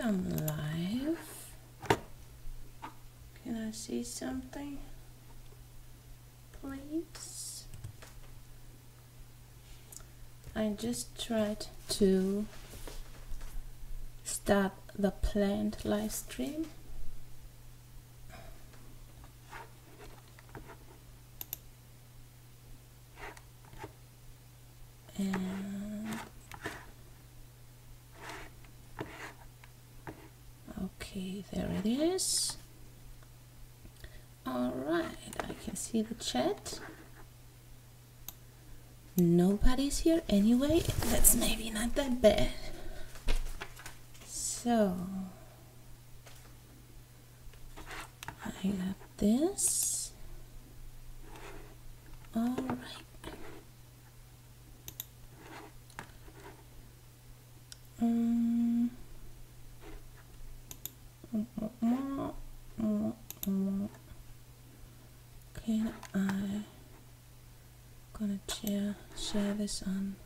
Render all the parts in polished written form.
I'm live. Can I see something, please? I just tried to start the planned live stream. And okay, there it is. All right, I can see the chat. Nobody's here anyway. That's maybe not that bad. So I got this. All right. Can I gonna share this on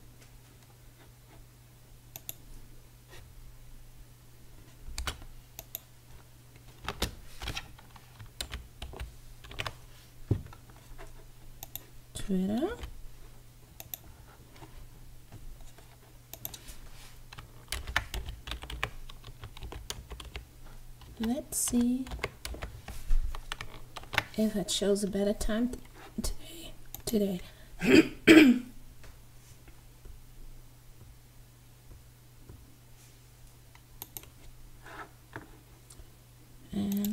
Twitter? Let's see if it shows a better time today. And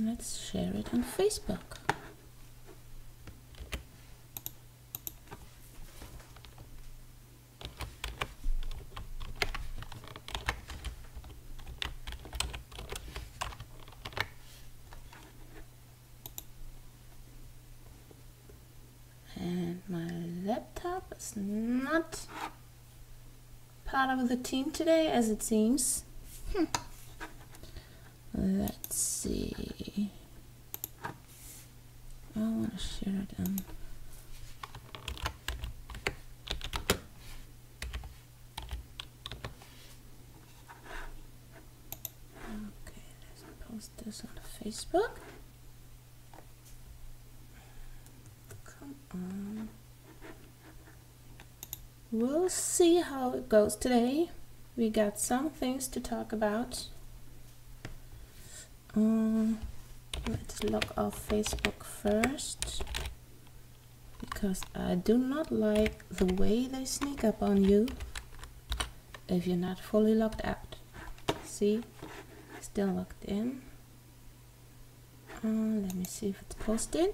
let's share it on Facebook. And my laptop is not part of the team today, as it seems. Let's see. I want to share it on. Okay, let's post this on Facebook. Come on. We'll see how it goes today. We got some things to talk about. Let's log off Facebook first, because I do not like the way they sneak up on you if you're not fully logged out. See, still logged in. Let me see if it's posted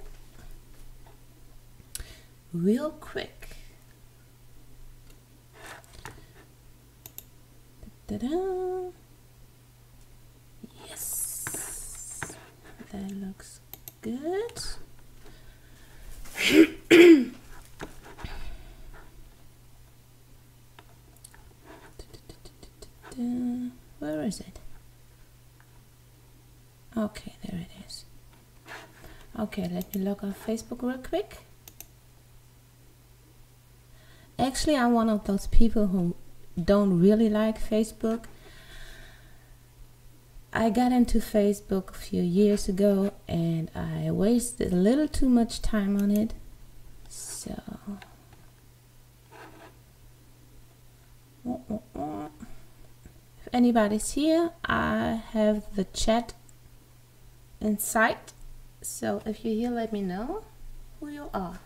real quick. Ta-da! Yes, that looks good. Where is it? Okay, there it is. Okay, let me log off Facebook real quick. Actually, I'm one of those people who don't really like Facebook. I got into Facebook a few years ago and I wasted a little too much time on it. So if anybody's here, I have the chat in sight. So if you're here, let me know who you are.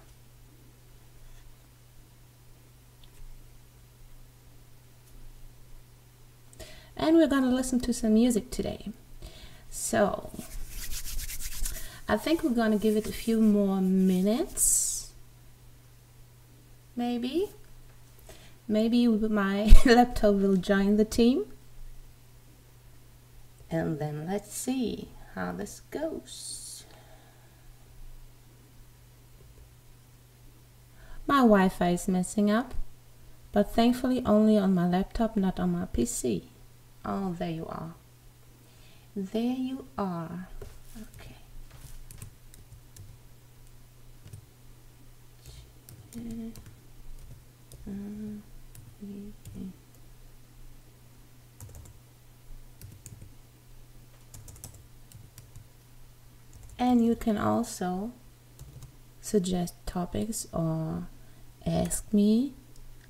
And we're gonna listen to some music today. So I think we're gonna give it a few more minutes. Maybe my laptop will join the team. And then let's see how this goes. My Wi-Fi is messing up, but thankfully only on my laptop, not on my PC. Oh, there you are. There you are. Okay. And you can also suggest topics or ask me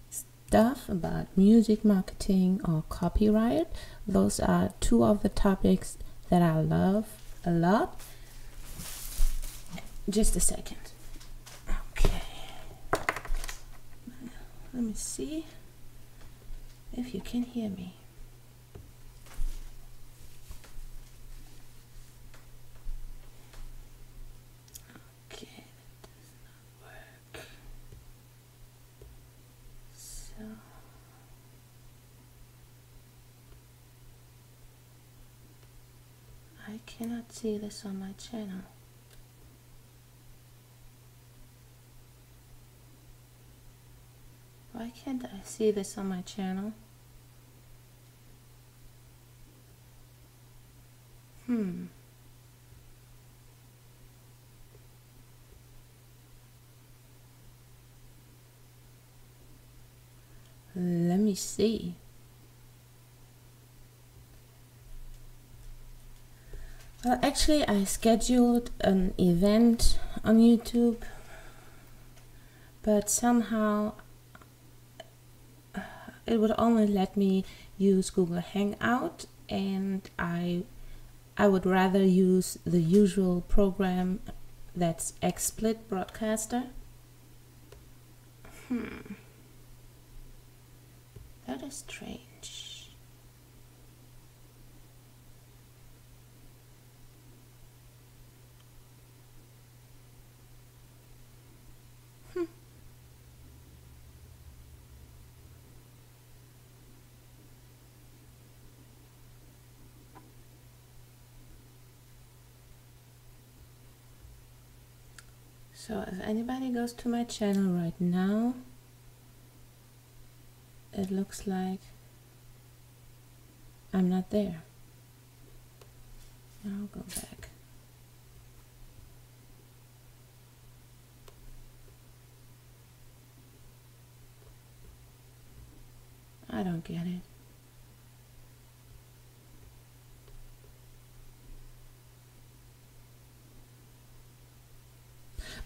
stuff about music marketing or copyright. Those are two of the topics that I love a lot. Just a second. Okay. Let me see if you can hear me. Okay, that does not work. So I cannot see this on my channel. Why can't I see this on my channel? Let me see. Well, actually, I scheduled an event on YouTube, but somehow it would only let me use Google Hangout, and I would rather use the usual program that's XSplit Broadcaster. That is strange. So if anybody goes to my channel right now, it looks like I'm not there. I'll go back. I don't get it.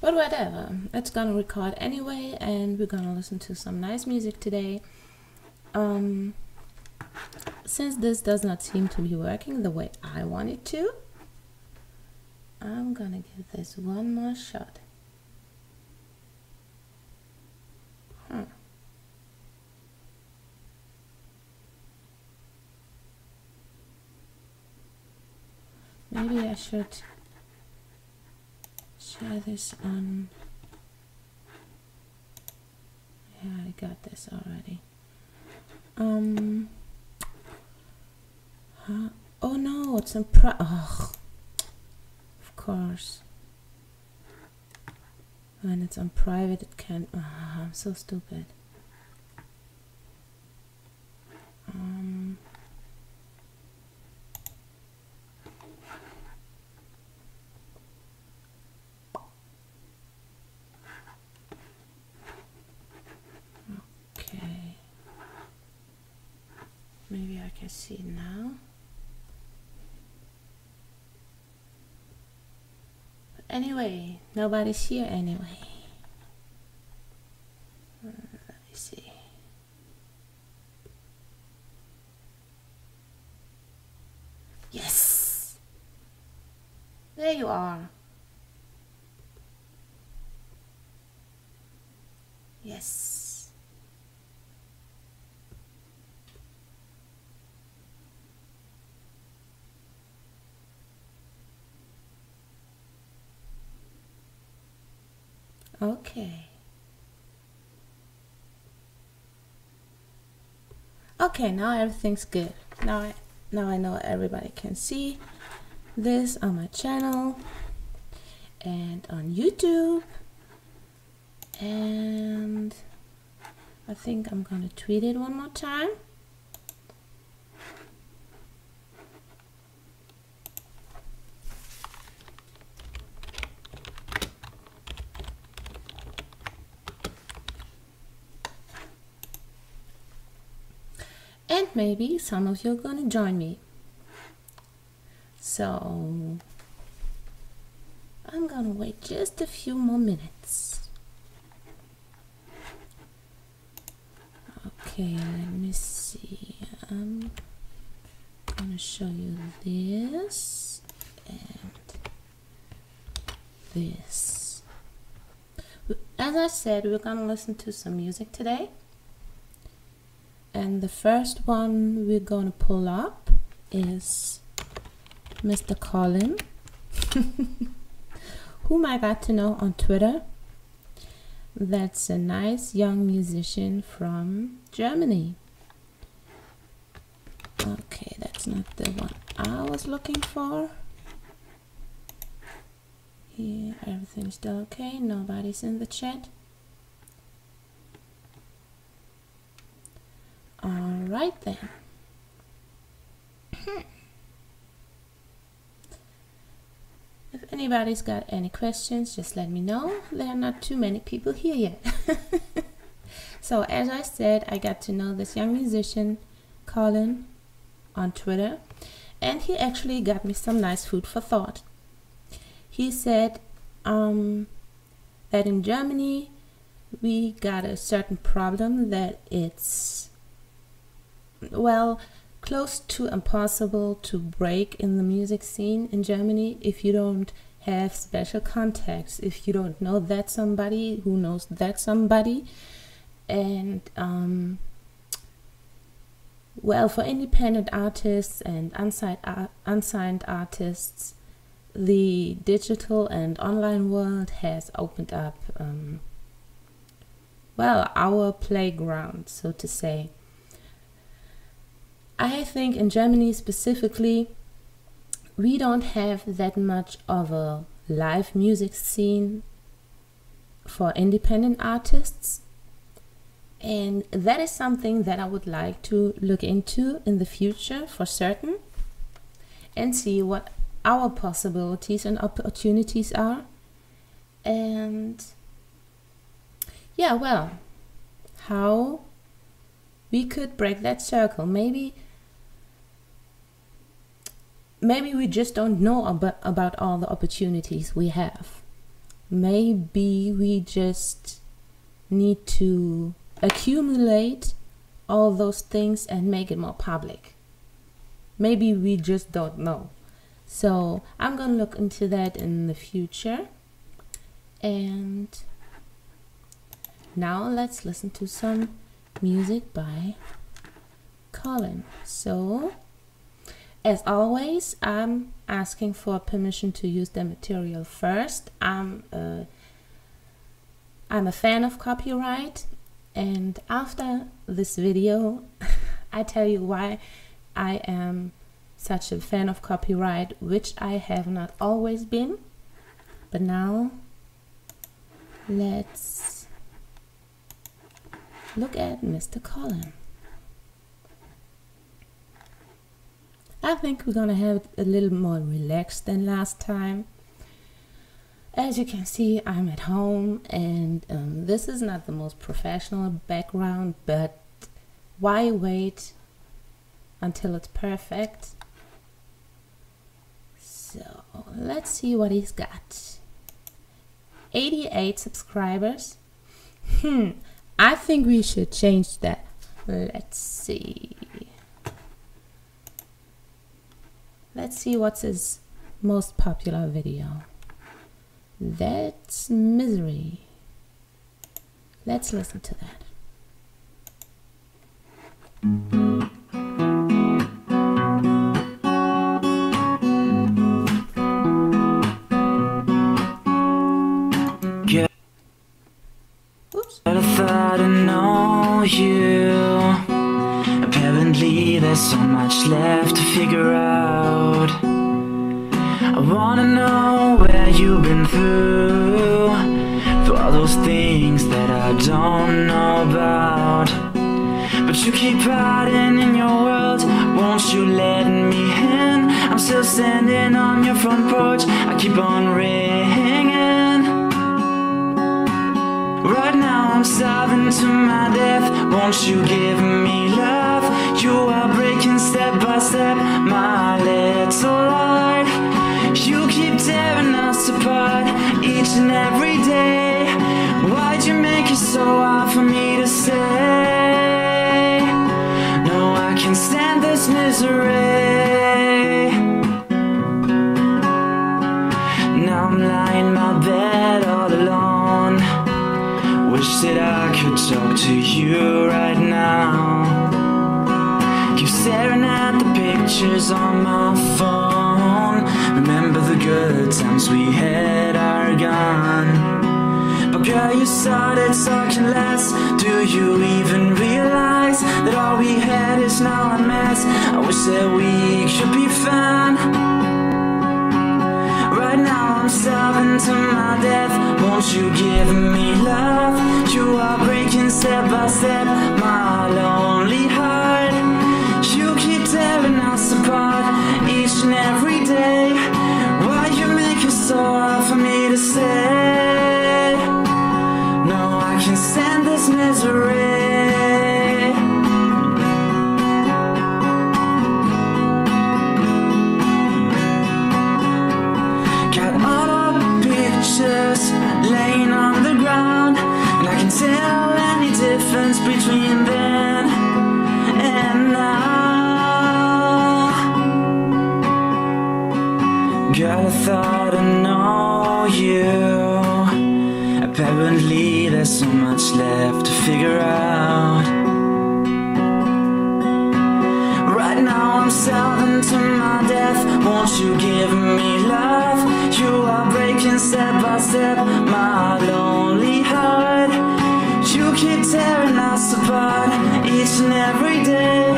But whatever, it's gonna record anyway, and we're gonna listen to some nice music today. Since this does not seem to be working the way I want it to, I'm gonna give this one more shot. Maybe I should share this on. Yeah, I got this already. Oh no, it's in of course. When it's on private, it can't. I'm so stupid. Okay. Maybe I can see now. But anyway, nobody's here anyway. Let me see. Yes! There you are. Yes. Okay. Okay, now everything's good. Now I know everybody can see this on my channel and on YouTube. And I think I'm gonna tweet it one more time. And maybe some of you are gonna join me. So I'm gonna wait just a few more minutes. Okay, let me see. I'm gonna show you this and this. As I said, we're gonna listen to some music today. And the first one we're gonna pull up is Mr. Colin, whom I got to know on Twitter. That's a nice young musician from Germany. Okay, that's not the one I was looking for. Here, everything's still okay. Nobody's in the chat. All right then. If anybody's got any questions, just let me know. There are not too many people here yet. So as I said, I got to know this young musician, Colin, on Twitter, and he actually got me some nice food for thought. He said that in Germany we got a certain problem that it's, well, close to impossible to break in the music scene in Germany if you don't have special contacts, if you don't know that somebody who knows that somebody. And well, for independent artists and unsigned artists, the digital and online world has opened up, well, our playground, so to say. I think in Germany specifically, we don't have that much of a live music scene for independent artists. And that is something that I would like to look into in the future for certain, and see what our possibilities and opportunities are. And yeah, well, how we could break that circle. Maybe we just don't know about all the opportunities we have. Maybe we just need to accumulate all those things and make it more public. Maybe we just don't know. So I'm gonna look into that in the future. And now let's listen to some music by Colin. So as always, I'm asking for permission to use the material first. I'm a fan of copyright, and after this video I tell you why I am such a fan of copyright, which I have not always been. But now let's look at Mr. Colin. I think we're gonna have it a little more relaxed than last time. As you can see, I'm at home, and this is not the most professional background, but why wait until it's perfect? So let's see what he's got. 88 subscribers. I think we should change that. Let's see. Let's see what's his most popular video. That's Misery. Let's listen to that. Oops. I thought I know you. Apparently there's so much left to figure out. I wanna know where you've been through all those things that I don't know about. But you keep hiding in your world, won't you let me in? I'm still standing on your front porch, I keep on ringing. Right now I'm starving to my death, won't you give me love? You are breaking step by step my little life. You keep tearing us apart each and every day. Why'd you make it so hard for me to say? No, I can't stand this misery. Now I'm lying in my bed all alone. Wish that I could talk to you right now. Keep staring at the pictures on my phone. Remember the good times we had are gone. But girl, you started talking less. Do you even realize that all we had is now a mess? I wish that we could be fine. Right now I'm starving to my death. Won't you give me love? You are breaking step by step my lonely heart. You keep tearing us apart each and every day. Why you make it so hard for me to say? No, I can't stand this misery. Got all of the pictures laying on the ground, and I can tell any difference between then and now. Girl, I thought I know you. Apparently there's so much left to figure out. Right now I'm starving to my death. Won't you give me love? You are breaking step by step my lonely heart. You keep tearing us apart each and every day.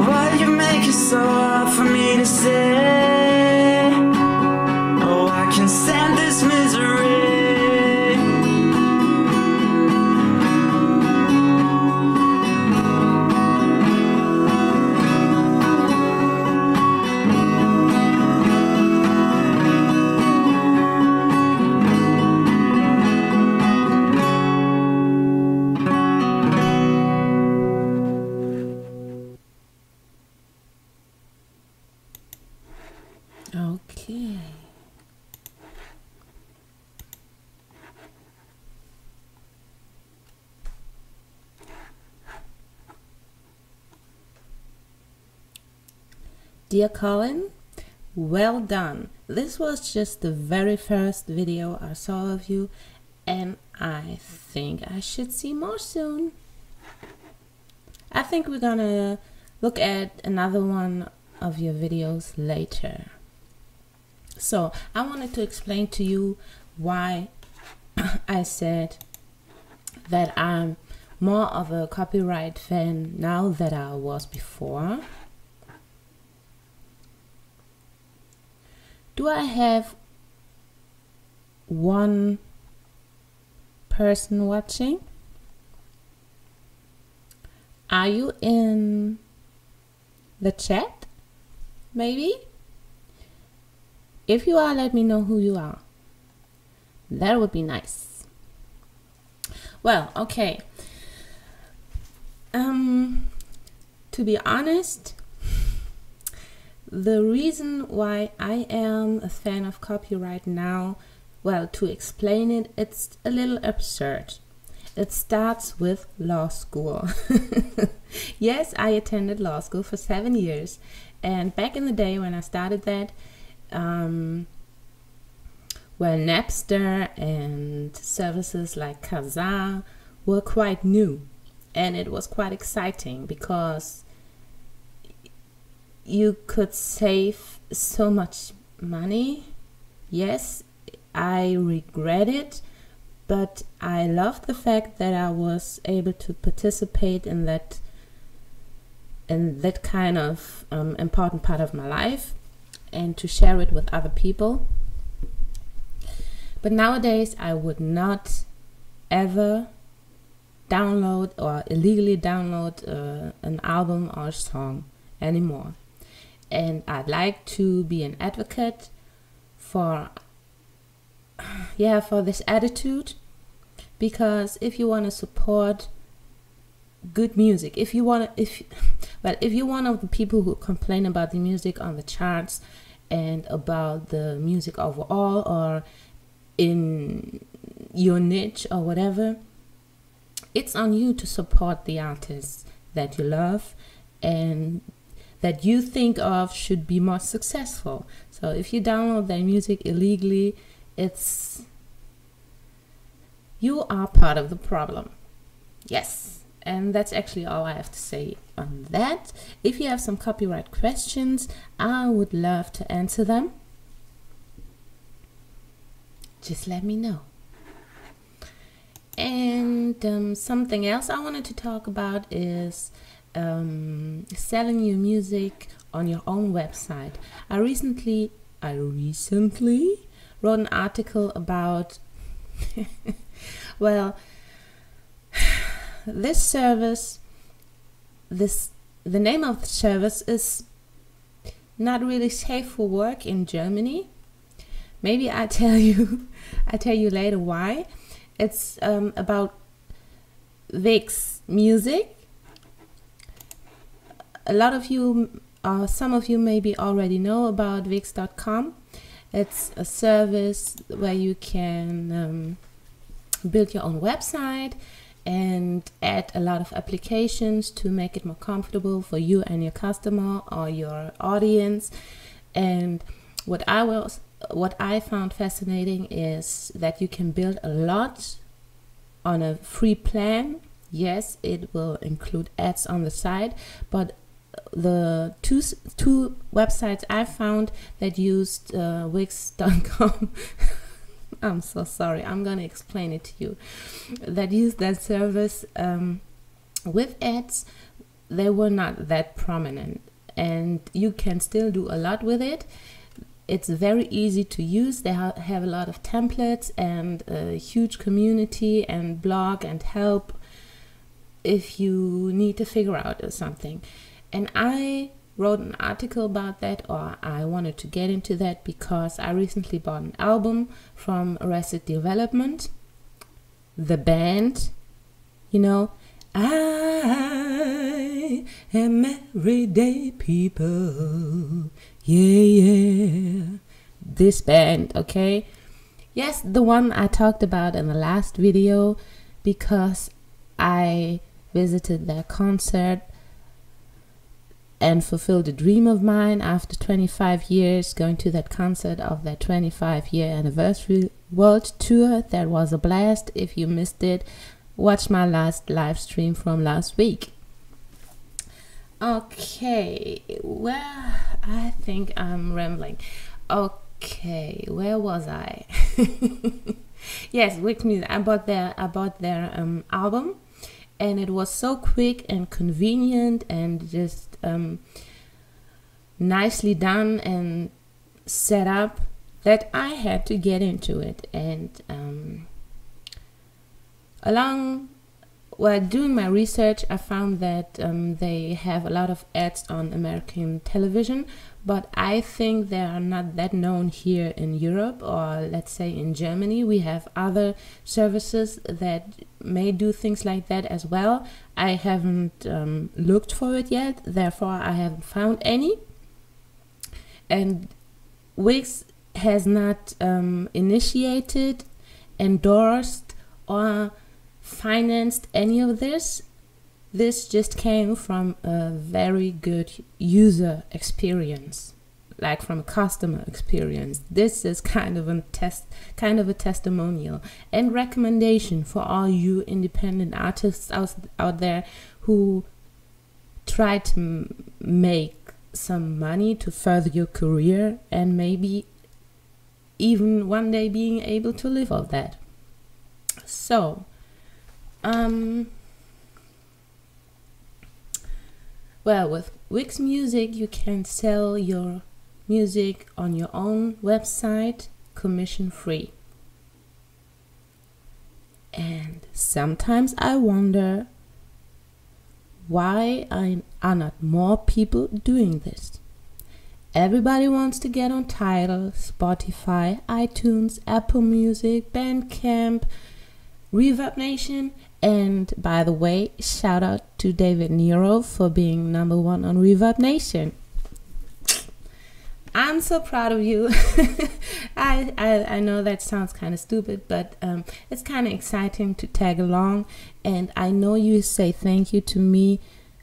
Why you make it so hard for me to say? Oh, I can't stand this misery. Okay. Dear Colin, well done. This was just the very first video I saw of you, and I think I should see more soon. I think we're gonna look at another one of your videos later. So I wanted to explain to you why I said that I'm more of a copyright fan now than I was before. Do I have one person watching? Are you in the chat? Maybe? If you are, let me know who you are. That would be nice. Well, okay. To be honest, the reason why I am a fan of copyright now, well, to explain it, it's a little absurd. It starts with law school. Yes, I attended law school for 7 years, and back in the day when I started that, well, Napster and services like Kazaa were quite new, and it was quite exciting because you could save so much money. Yes, I regret it, but I loved the fact that I was able to participate in that kind of important part of my life and to share it with other people. But nowadays I would not ever download or illegally download an album or a song anymore. And I'd like to be an advocate for this attitude, because if you want to support good music, if you're one of the people who complain about the music on the charts and about the music overall, or in your niche or whatever. It's on you to support the artists that you love and that you think of should be more successful. So if you download their music illegally, you are part of the problem. Yes, and that's actually all I have to say on that. If you have some copyright questions, I would love to answer them. Just let me know. And something else I wanted to talk about is selling your music on your own website. I recently wrote an article about well, this service, the name of the service is not really safe for work in Germany. Maybe I tell you later why. It's about Wix Muzik. A lot of you, some of you maybe already know about Wix.com. It's a service where you can build your own website and add a lot of applications to make it more comfortable for you and your customer or your audience. And what I found fascinating is that you can build a lot on a free plan. Yes, it will include ads on the side, but the two websites I found that used Wix.com I'm so sorry, I'm gonna explain it to you, that used that service with ads, they were not that prominent, and you can still do a lot with it. It's very easy to use. They have a lot of templates and a huge community and blog and help if you need to figure out something. And I wrote an article about that, or I wanted to get into that because I recently bought an album from Arrested Development, the band, you know, I am everyday people. Yeah, this band, okay? Yes, the one I talked about in the last video, because I visited their concert and fulfilled a dream of mine after 25 years, going to that concert of their 25-year anniversary world tour. That was a blast. If you missed it, watch my last live stream from last week. Okay, well, I think I'm rambling. Okay, where was I? Yes, Wix Muzik. I bought their album, and it was so quick and convenient and just nicely done and set up that I had to get into it. And while doing my research, I found that they have a lot of ads on American television, but I think they are not that known here in Europe, or let's say in Germany. We have other services that may do things like that as well. I haven't looked for it yet, therefore I haven't found any. And Wix has not initiated, endorsed, or financed any of this. This just came from a very good user experience, like from a customer experience. This is kind of a testimonial and recommendation for all you independent artists out there who try to make some money to further your career and maybe even one day being able to live off that. So well, with Wix Muzik, you can sell your music on your own website, commission free. And sometimes I wonder, why are not more people doing this? Everybody wants to get on Tidal, Spotify, iTunes, Apple Music, Bandcamp, Reverb Nation. And by the way, shout out to Nyro for being #1 on Reverb Nation. I'm so proud of you. I know that sounds kind of stupid, but it's kind of exciting to tag along. And I know you say thank you to me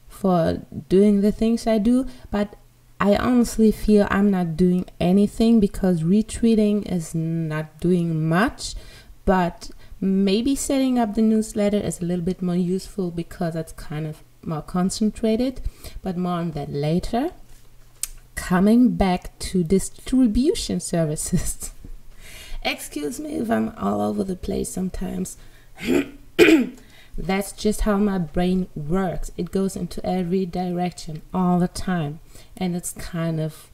for doing the things I do, but I honestly feel I'm not doing anything because retweeting is not doing much. But maybe setting up the newsletter is a little bit more useful because it's kind of more concentrated, but more on that later. Coming back to distribution services. Excuse me if I'm all over the place sometimes. That's just how my brain works. It goes into every direction all the time, and it's kind of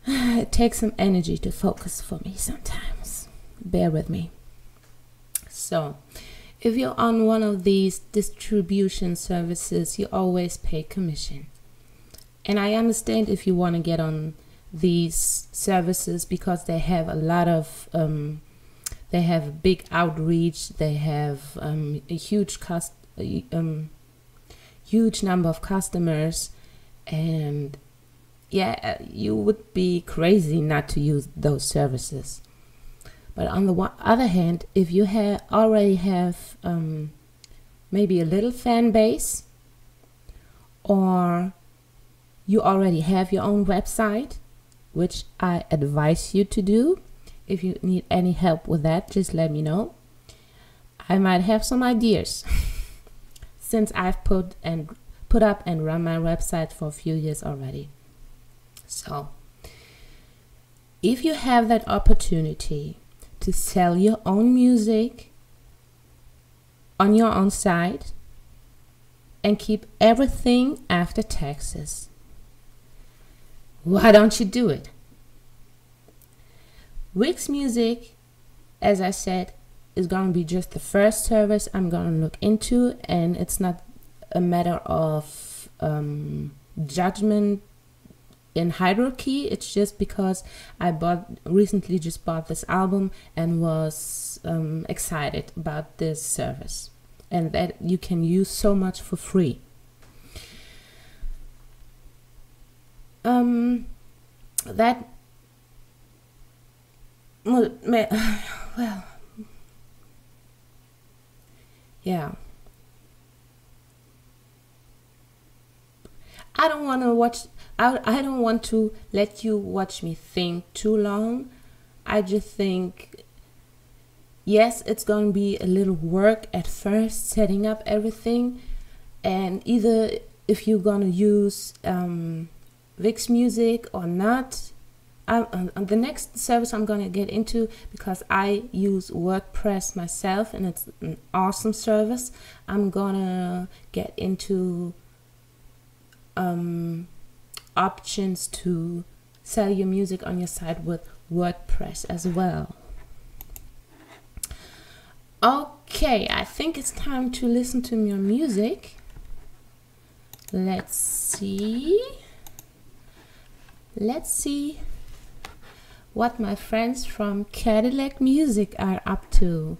it takes some energy to focus for me sometimes. Bear with me. So if you're on one of these distribution services, you always pay commission. And I understand if you want to get on these services because they have a lot of, they have big outreach, they have a huge huge number of customers, and yeah, you would be crazy not to use those services. But on the other hand, if you already have maybe a little fan base, or you already have your own website, which I advise you to do. If you need any help with that, just let me know. I might have some ideas since I've put up and run my website for a few years already. So if you have that opportunity to sell your own music on your own site and keep everything after taxes, why don't you do it? Wix Muzik, as I said, is going to be just the first service I'm going to look into, and it's not a matter of judgment in hierarchy. It's just because I recently just bought this album and was excited about this service, and that you can use so much for free. That well, yeah. I don't want to watch. I don't want to let you watch me think too long. I just think, yes, it's going to be a little work at first setting up everything, and either if you're going to use Wix Muzik or not. The next service I'm going to get into, because I use WordPress myself and it's an awesome service, I'm going to get into options to sell your music on your site with WordPress as well. Okay, I think it's time to listen to your music. Let's see what my friends from Cadillac Muzik are up to.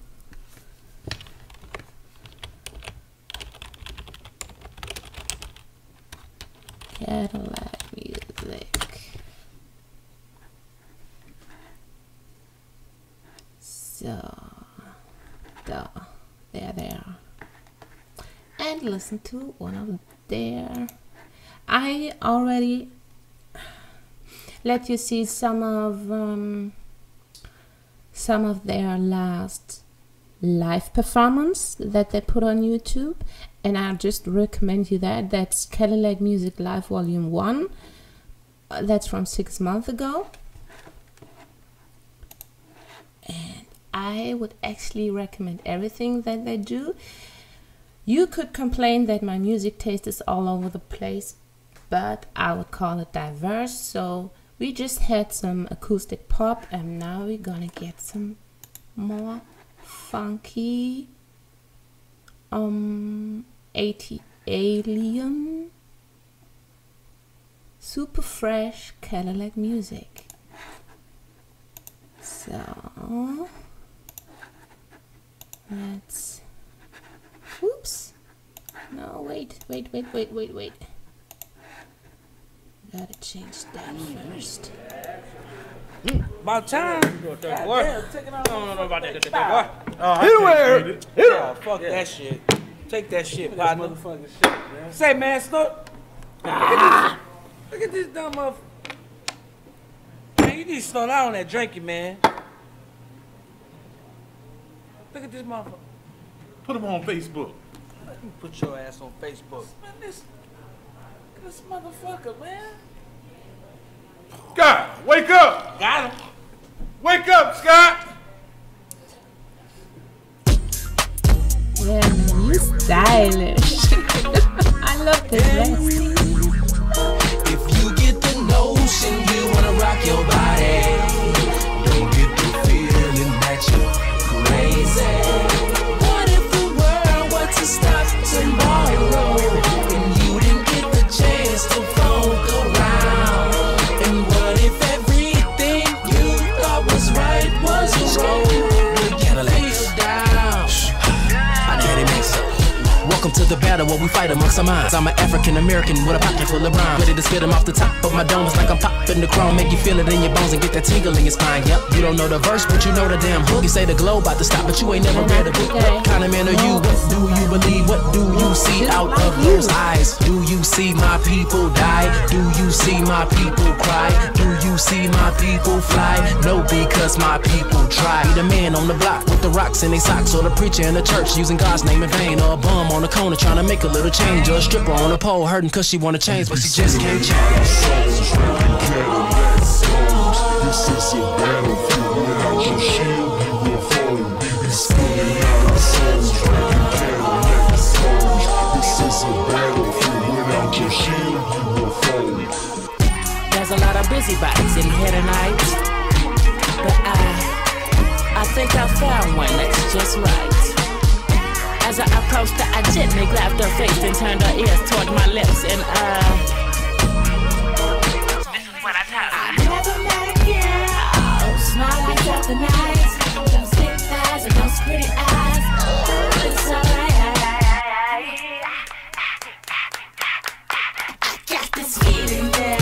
Cadillac Muzik. So, there they are. And listen to one of their. I already let you see some of their last live performance that they put on YouTube, and I just recommend you that. That's Cadillac Muzik Live Volume 1. That's from 6 months ago, and I would actually recommend everything that they do. You could complain that my music taste is all over the place, but I would call it diverse. So we just had some acoustic pop, and now we're gonna get some more funky 80 alien super fresh Cadillac Muzik. So let's oops, no, wait. Gotta change that first. About time. No, about that, boy. Oh, fuck that shit. Take that shit, partner. Motherfucking shit, man. Say, man, stop. Look at this dumb motherfucker. Man, you need to slow down on that drinking, man. Look at this motherfucker. Put him on Facebook. Let me put your ass on Facebook. Man, this motherfucker, man. Scott, wake up! Got him. Wake up, Scott! Yeah, man, you stylish. I love this vest. If you get the notion you wanna rock your body, don't get the feeling that you're crazy. What if the world were to stop tomorrow and you didn't get the chance to poke around? And what if everything you thought was right was wrong? Cadillac. Welcome to the battle where we fight amongst our minds. I'm an African American with a pocket full of rhymes, ready to spit them off the top of my dome. It's like I'm popping the chrome, make you feel it in your bones and get that tingle in your spine. Yep, you don't know the verse, but you know the damn hook. You say the globe about to stop, but you ain't never read a book. What kind of man are you? What do you believe? What do you see out of those eyes? Do you see my people die? Do you see my people cry? Do you see my people fly? No, because my people try. Be the man on the block with the rocks in their socks, or the preacher in the church using God's name in vain, or a bum on the corner trying to make a little change, or a stripper on a pole hurting cause she wanna change, but she just can't change. This is a battlefield without your shield, you will fall. Spilling out our souls, drinking Cadillac souls. This is a battlefield without your shield, you will fall. There's a lot of busybodies in here tonight, but I think I found one that's just right. As I approached her, I gently grabbed her face and turned her ears toward my lips, and this is what I tell her. I never met a girl, smile like Dr. Nice, those thick thighs and those pretty eyes. Oh, it's alright. I got this feeling there.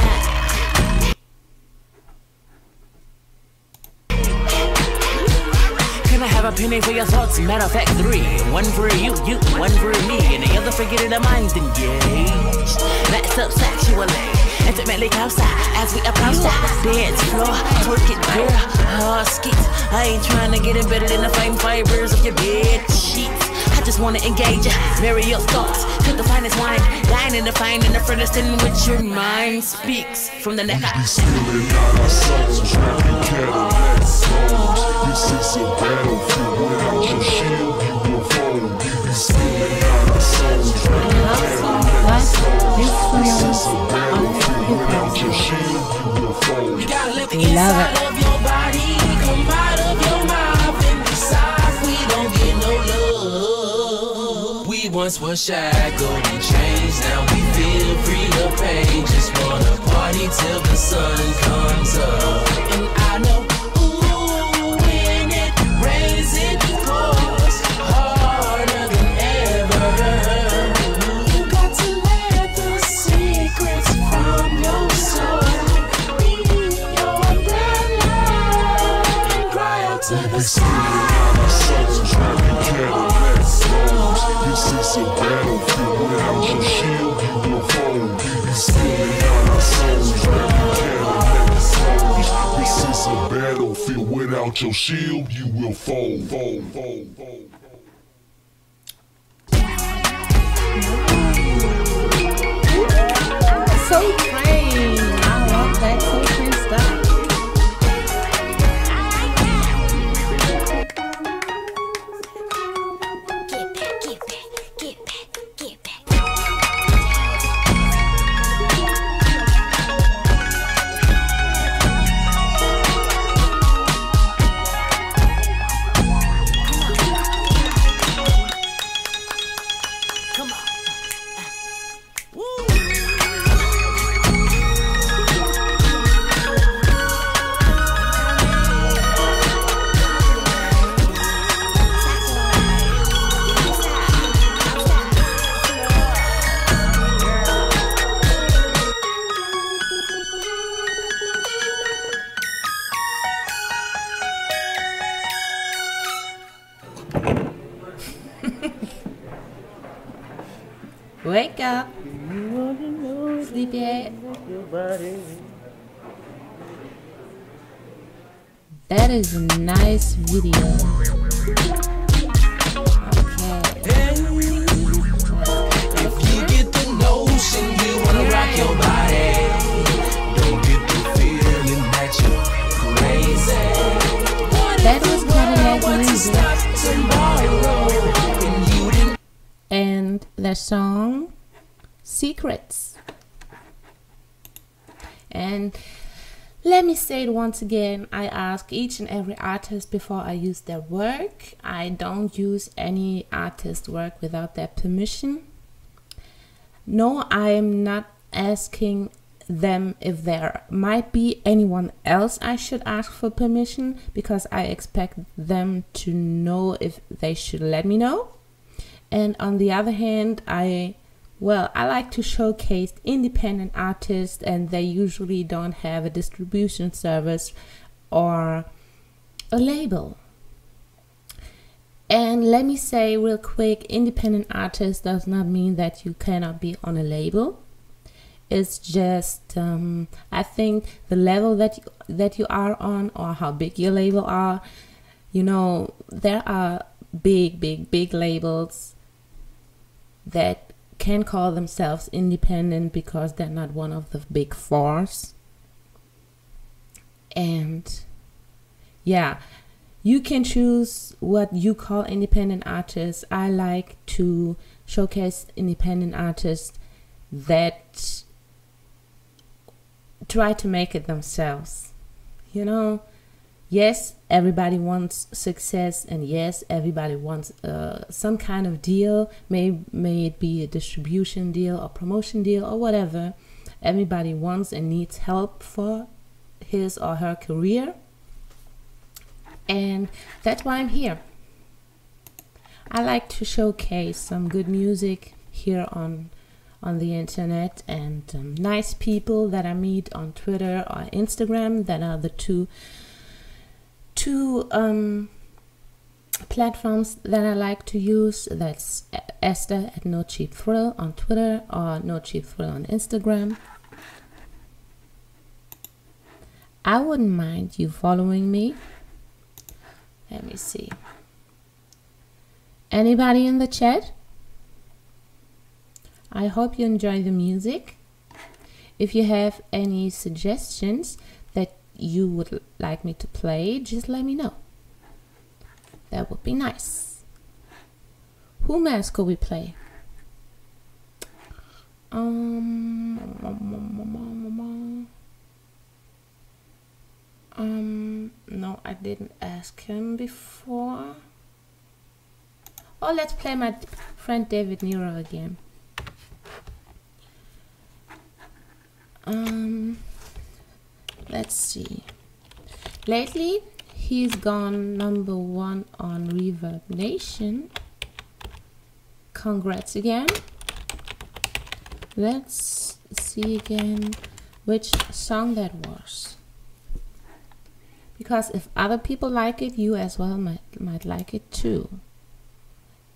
Can I have a penny for your thoughts? Matter of fact, 3. One for you, one for me, and the other for getting the minds engaged. Let's up sexually, intimately closer as we approach the dance floor. Twerk it, girl, skeet. I ain't trying to get embedded in the fine fibers of your bed sheets. I just wanna engage ya, marry your thoughts to the finest wine, dine in the fine and the furnace in which your mind speaks from the neck up. Spilling out our souls, drinking Cadillac souls. This is a battlefield without your shield, you will fall. Spilling out our souls, drinking Cadillac souls. This is a battlefield without your shield, you will fall. You gotta let the inside of your body come out of your mouth, and besides, we don't get no love. We once were shackled and chains, now we feel free of pain. Just wanna party till the sun comes up. And I know, ooh, when it rains it pours harder than ever. You got to let the secrets from your soul be your umbrella and cry out to the sky. This is a battlefield without your shield, you will fall. Spilling out our souls, drinking Cadillac souls. This is a battlefield without your shield, you will fall. So train. I love that so train stuff. Wake up, sleepyhead. That is a nice video. Okay. If you get the notion you wanna rock your body, don't get the feeling that you're crazy. That was Cadillac Muzik. And the song Secrets. And let me say it once again, I ask each and every artist before I use their work. I don't use any artist work without their permission. No, I am not asking them if there might be anyone else I should ask for permission, because I expect them to know if they should let me know. And on the other hand, I like to showcase independent artists, and they usually don't have a distribution service or a label. And let me say real quick, independent artist does not mean that you cannot be on a label. It's just, I think the level that you are on, or how big your label are, you know, there are big labels that can call themselves independent because they're not one of the big fours. And yeah, you can choose what you call independent artists. I like to showcase independent artists that try to make it themselves. You know, yes, everybody wants success, and yes, everybody wants some kind of deal. May it be a distribution deal or promotion deal or whatever. Everybody wants and needs help for his or her career. And that's why I'm here. I like to showcase some good music here on the internet, and nice people that I meet on Twitter or Instagram. That are the two platforms that I like to use. That's Esther at No Cheap Thrill on Twitter, or No Cheap Thrill on Instagram. I wouldn't mind you following me. Let me see. Anybody in the chat? I hope you enjoy the music. If you have any suggestions that you would like me to play, just let me know. That would be nice. Who else could we play? No, I didn't ask him before. Oh, let's play my friend David Nyro again. Let's see. Lately, he's gone #1 on Reverb Nation. Congrats again. Let's see again which song that was. Because if other people like it, you as well might like it too.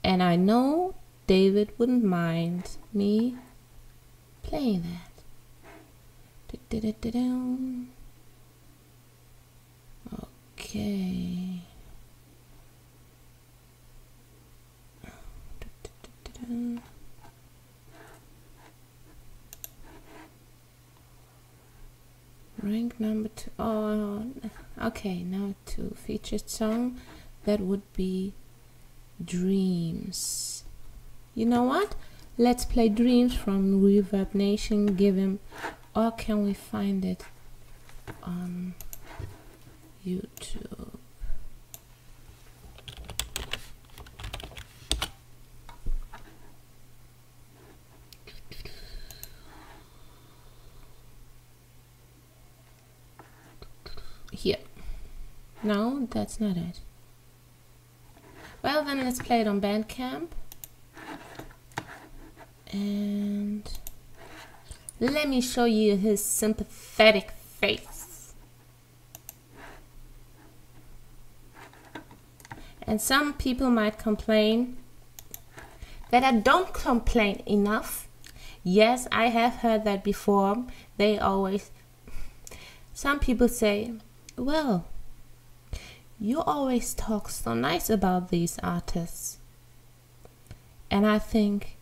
And I know David wouldn't mind me playing that. Okay. Rank #2. Oh, okay. Now to featured song. That would be Dreams. You know what? Let's play Dreams from Reverb Nation. Give him, or can we find it on YouTube? Here. No, that's not it. Well, then let's play it on Bandcamp. And let me show you his sympathetic face. And some people might complain that I don't complain enough. Yes, I have heard that before. Some people say, well, you always talk so nice about these artists. And I think,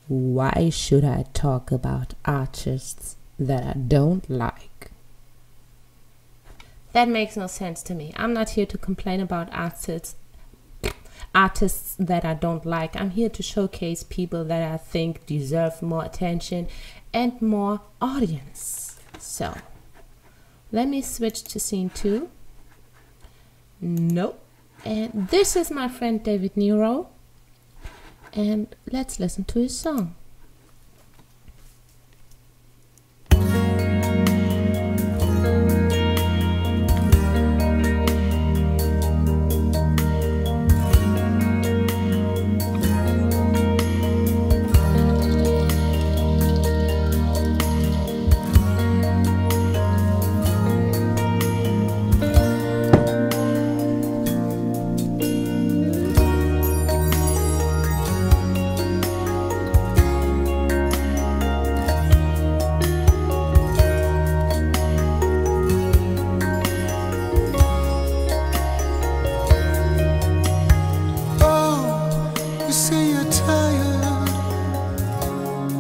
why should I talk about artists that I don't like? That makes no sense to me. I'm not here to complain about artists that I don't like. I'm here to showcase people that I think deserve more attention and more audience. So, let me switch to scene 2. Nope. And this is my friend David Nyro. And let's listen to his song.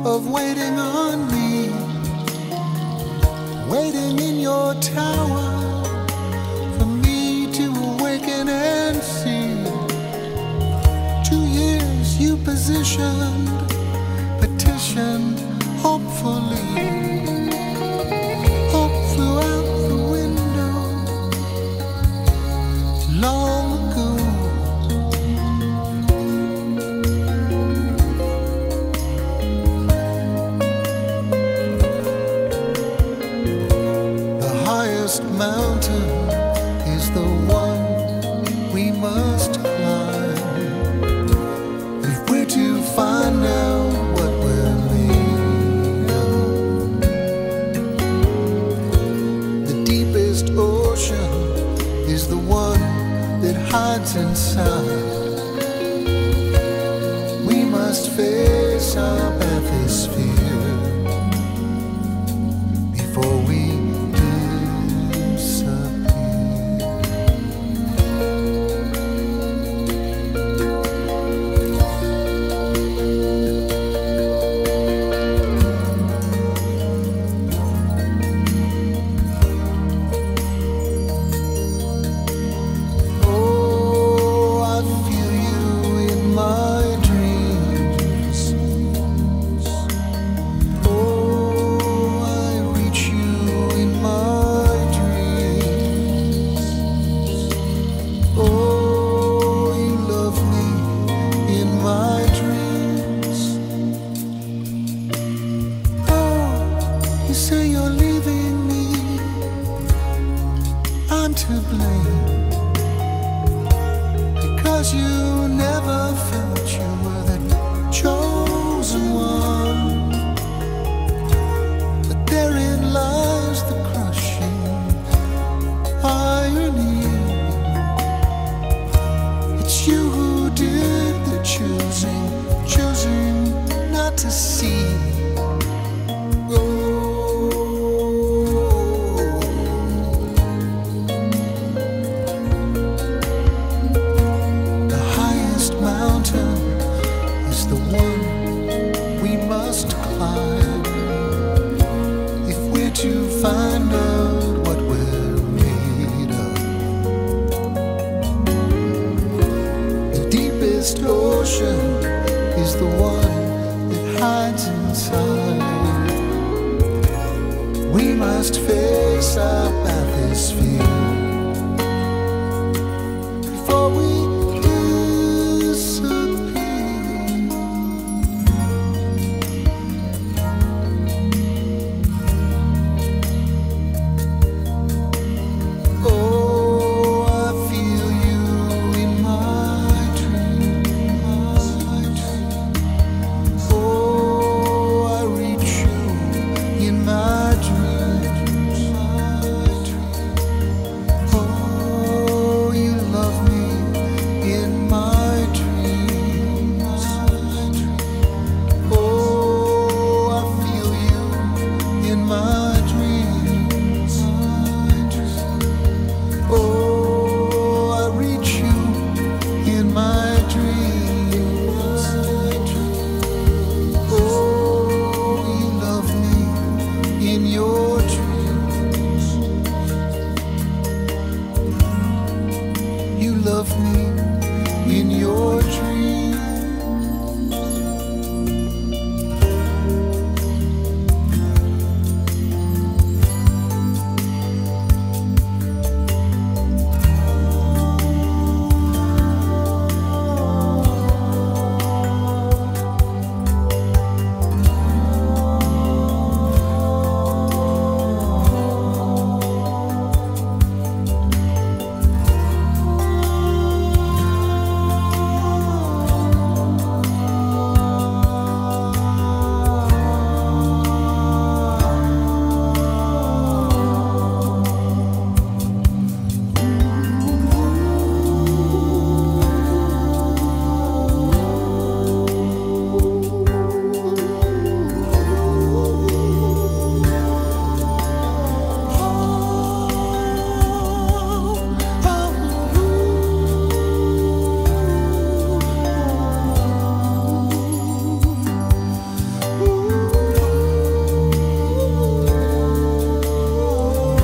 Of waiting on me, waiting in your tower for me to awaken and see. 2 years you petitioned, hopefully. Hope flew out the window long ago. Mountain is the one we must climb if we're to find out what we're made of. The deepest ocean is the one that hides inside. We must face our bathysphere before we to blame, because you never felt you were the chosen one. But therein lies the crushing irony. It's you who did the choosing not to see. Find out what we're made of. The deepest ocean is the one that hides inside. We must face our bathysphere before we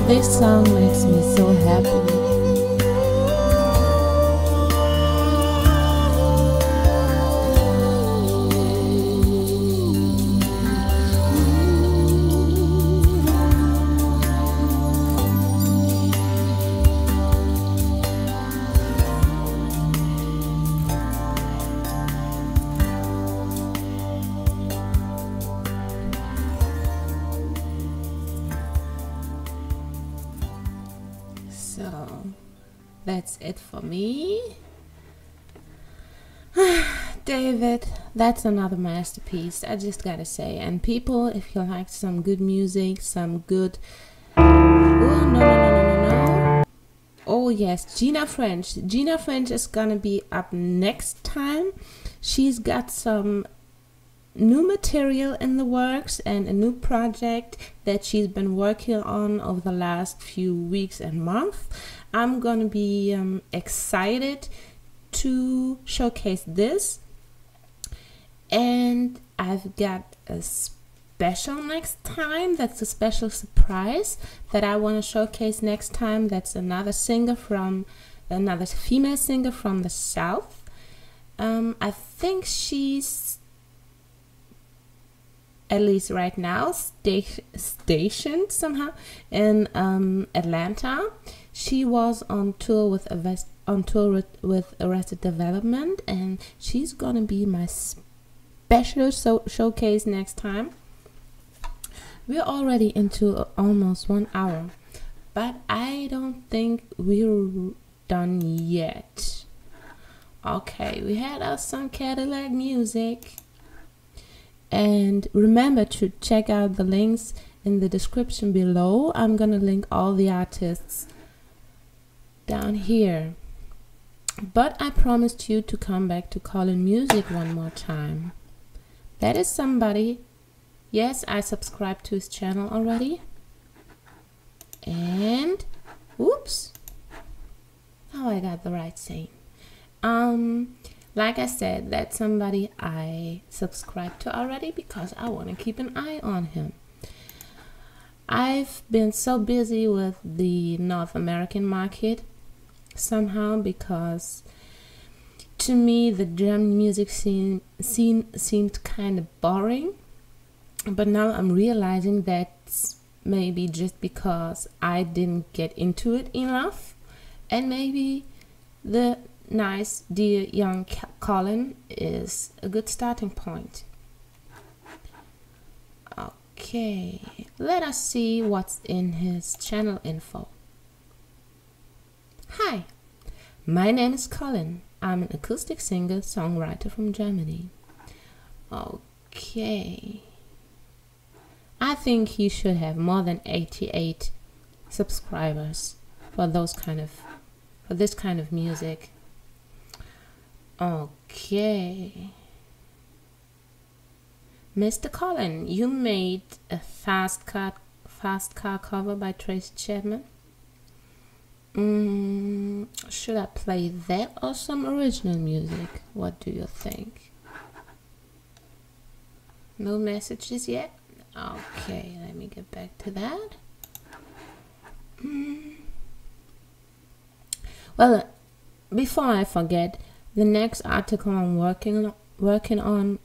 This song makes me so happy. So that's it for me. David, that's another masterpiece, I just gotta say. And people, if you like some good music, some good... Oh, no. Oh yes, Gina French. Gina French is gonna be up next time. She's got some new material in the works and a new project that she's been working on over the last few weeks and months. I'm gonna be excited to showcase this, and I've got a special next time. That's a special surprise that I want to showcase next time. That's another female singer from the South. I think she's, at least right now, stationed somehow in Atlanta. She was on tour with Arrested Development, and she's gonna be my special showcase next time. We're already into almost 1 hour, but I don't think we're done yet. Okay, we had us some Cadillac Muzik. And remember to check out the links in the description below. I'm gonna link all the artists down here. But I promised you to come back to Colin Muzik one more time. That is somebody. Yes, I subscribed to his channel already. And oops. Oh, I got the right saying. Like I said, that's somebody I subscribed to already because I want to keep an eye on him. I've been so busy with the North American market somehow, because to me the German music scene seemed kind of boring. But now I'm realizing that's maybe just because I didn't get into it enough, and maybe the nice dear young Colin is a good starting point. Okay, let us see what's in his channel info. Hi, my name is Colin. I'm an acoustic singer songwriter from Germany. Okay, I think he should have more than 88 subscribers for this kind of music. Okay, Mr. Colin, you made a fast car cover by Tracy Chapman. Should I play that or some original music? What do you think? No messages yet? Okay, let me get back to that. Well, before I forget, the next article I'm working on,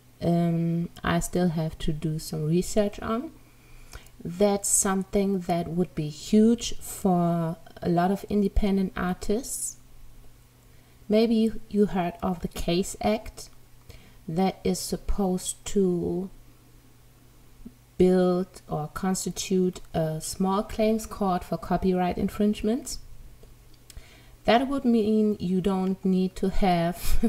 I still have to do some research on. That's something that would be huge for a lot of independent artists. Maybe you heard of the CASE Act that is supposed to build or constitute a small claims court for copyright infringements. That would mean you don't need to have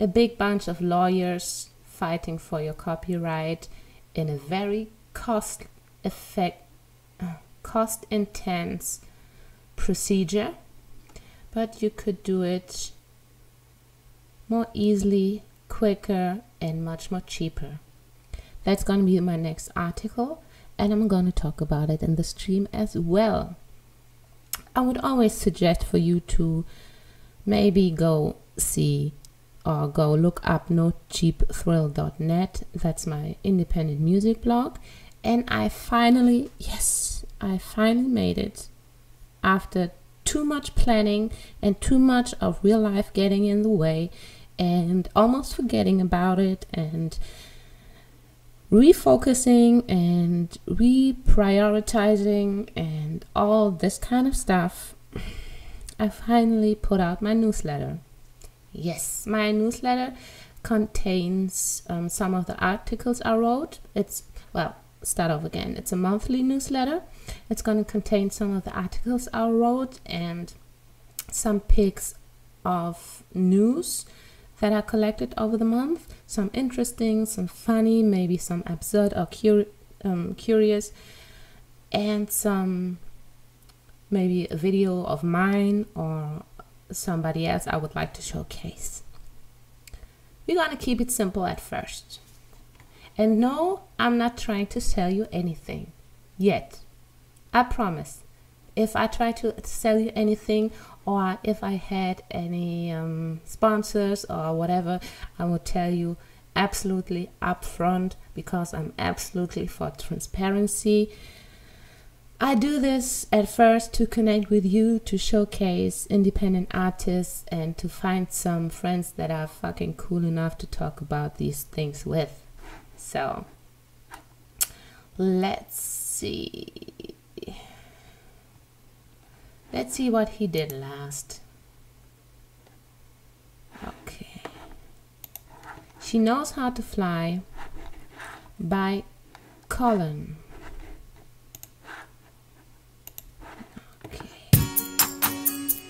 a big bunch of lawyers fighting for your copyright in a very cost-intense procedure, but you could do it more easily, quicker, and much more cheaper. That's going to be my next article, and I'm going to talk about it in the stream as well. I would always suggest for you to maybe go see or go look up nocheapthrill.net. That's my independent music blog. And I finally I finally made it after too much planning and too much of real life getting in the way and almost forgetting about it and refocusing and reprioritizing and all this kind of stuff. I finally put out my newsletter. Yes, my newsletter contains some of the articles I wrote. Start off again. It's a monthly newsletter. It's going to contain some of the articles I wrote and some pics of news that I collected over the month. Some interesting, some funny, maybe some absurd or curious, and some maybe a video of mine or somebody else I would like to showcase. We're going to keep it simple at first. And no, I'm not trying to sell you anything yet. I promise. If I try to sell you anything, or if I had any sponsors or whatever, I will tell you absolutely upfront, because I'm absolutely for transparency. I do this at first to connect with you, to showcase independent artists, and to find some friends that are fucking cool enough to talk about these things with. So, let's see. Let's see what he did last. Okay. She Knows How to Fly by Colin. Okay.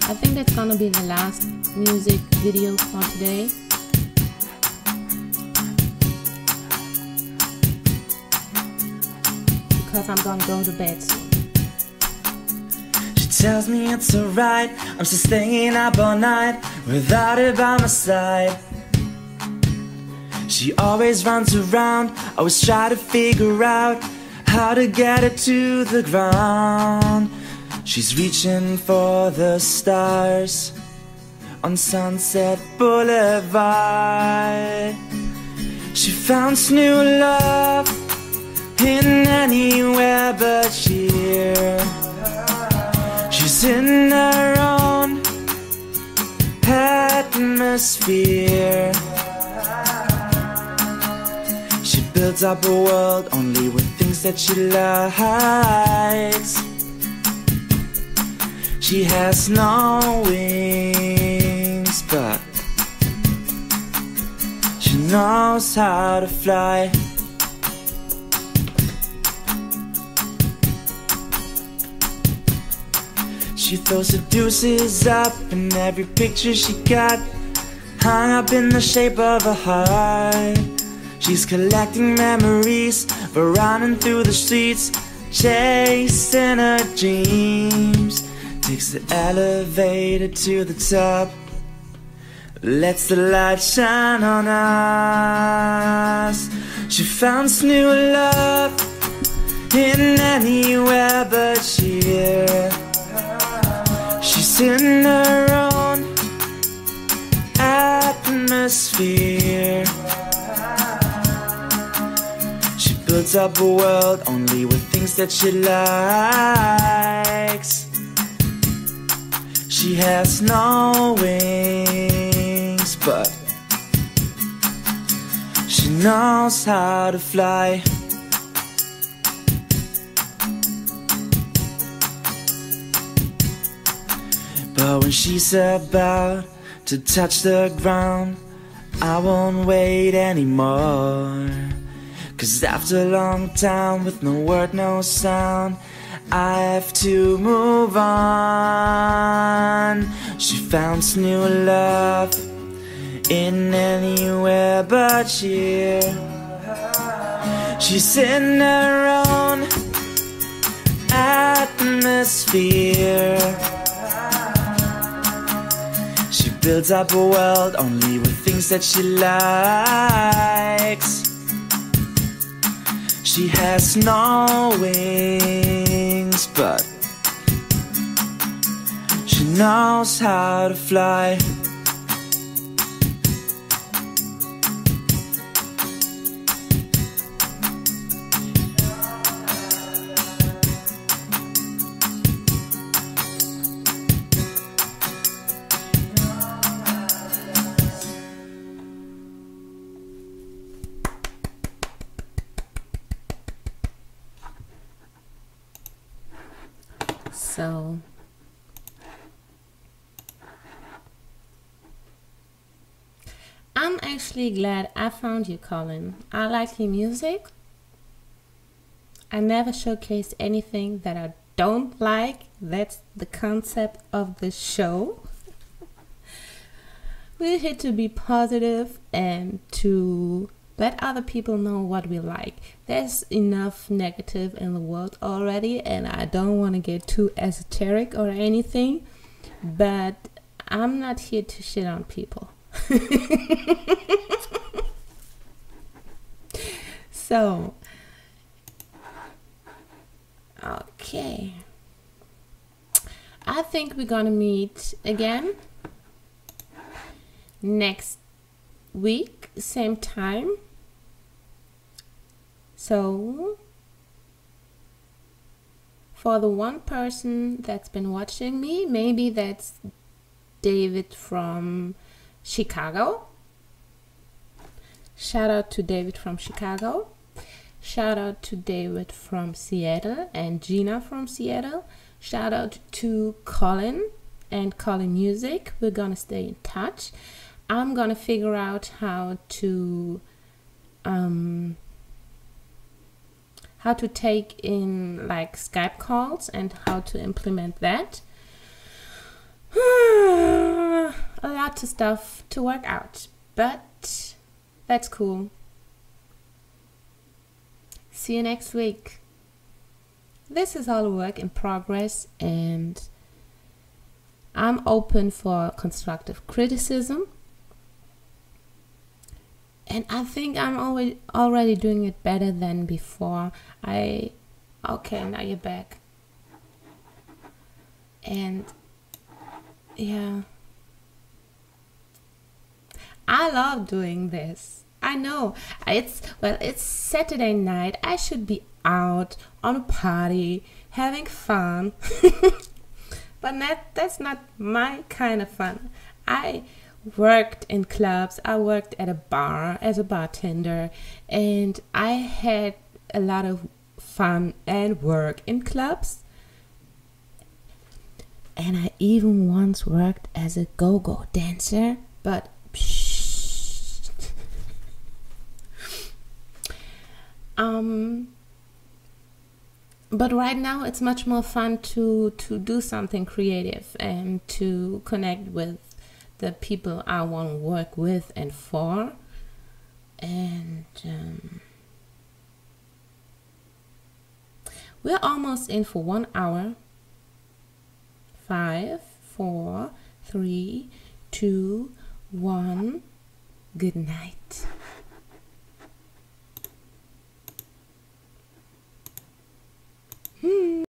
I think that's gonna be the last music video for today. Because I'm gonna go to bed soon. She tells me it's alright, I'm still staying up all night without her by my side. She always runs around, always try to figure out how to get her to the ground. She's reaching for the stars on Sunset Boulevard. She found new love in anywhere but here. She's in her own atmosphere. She builds up a world only with things that she likes. She has no wings, but she knows how to fly. She throws the deuces up in every picture she got, hung up in the shape of a heart. She's collecting memories for running through the streets, chasing her dreams. Takes the elevator to the top, lets the light shine on us. She found new love in anywhere but here. She's in her own atmosphere. She builds up a world only with things that she likes. She has no wings, but she knows how to fly. But when she's about to touch the ground, I won't wait anymore. 'Cause after a long time with no word, no sound, I have to move on. She found new love in anywhere but here. She's in her own atmosphere. She builds up a world only with things that she likes. She has no wings, but she knows how to fly. So I'm actually glad I found you, Colin. I like your music. I never showcase anything that I don't like. That's the concept of the show. We're here to be positive and to let other people know what we like. There's enough negative in the world already, and I don't want to get too esoteric or anything, but I'm not here to shit on people. So, okay. I think we're gonna meet again next week, same time. So, for the one person that's been watching me, maybe that's David from Chicago. Shout out to David from Chicago. Shout out to David from Seattle and Gina from Seattle. Shout out to Colin and Colin Muzik. We're gonna stay in touch. I'm gonna figure out how to take in like Skype calls and how to implement that. A lot of stuff to work out, but that's cool. See you next week. This is all a work in progress, and I'm open for constructive criticism. And I think I'm already doing it better than before. Okay, now you're back. And yeah, I love doing this. I know it's Saturday night. I should be out on a party having fun. But that's not my kind of fun. I worked in clubs. I worked at a bar as a bartender, and I had a lot of fun and work in clubs. And I even once worked as a go-go dancer, but but right now it's much more fun to do something creative and to connect with the people I want to work with and for. And we're almost in for 1 hour. 5, 4, 3, 2, 1. Good night.